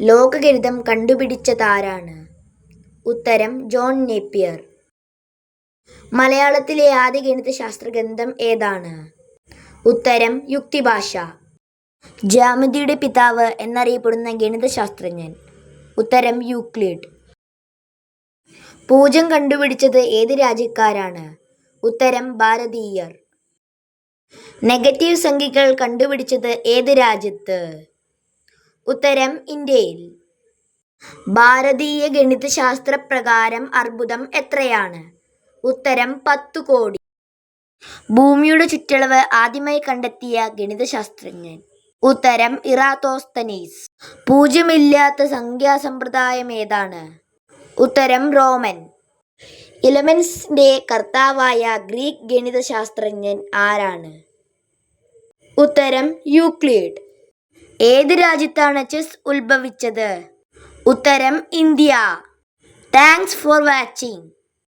ലോകഗണിതം കണ്ടുപിടിച്ചതാരാണ്? ഉത്തരം John Napier. മലയാളത്തിലെ ആദ്യ ഗണിതശാസ്ത്ര ഗ്രന്ഥം ഏതാണ്? ഉത്തരം യുക്തിഭാഷ. ജ്യാമിതിയുടെ പിതാവ് എന്നറിയപ്പെടുന്ന ഗണിതശാസ്ത്രജ്ഞൻ? ഉത്തരം യൂക്ലിഡ്. പൂജ്യം കണ്ടുപിടിച്ചത് ഏത് രാജ്യക്കാരാണ്? ഉത്തരം ഭാരതീയർ. നെഗറ്റീവ് സംഖ്യകൾ കണ്ടുപിടിച്ചത് ഏത് രാജ്യത്ത്? ഉത്തരം ഇന്ത്യയിൽ. ഭാരതീയ ഗണിതശാസ്ത്ര പ്രകാരം അർബുദം എത്രയാണ്? ഉത്തരം 10 കോടി. ഭൂമിയുടെ ചുറ്റളവ് ആദ്യമായി കണ്ടെത്തിയ ഗണിതശാസ്ത്രജ്ഞൻ? ഉത്തരം ഇറാത്തോസ്തനീസ്. പൂജ്യമില്ലാത്ത സംഖ്യാസമ്പ്രദായം ഏതാണ്? ഉത്തരം റോമൻ. എലിമെന്റ്സിന്റെ കർത്താവായ ഗ്രീക്ക് ഗണിതശാസ്ത്രജ്ഞൻ ആരാണ്? ഉത്തരം യൂക്ലിഡ്. ഏത് രാജ്യത്താണ് ചെസ് ഉത്ഭവിച്ചത്? ഉത്തരം ഇന്ത്യ. Thanks for watching.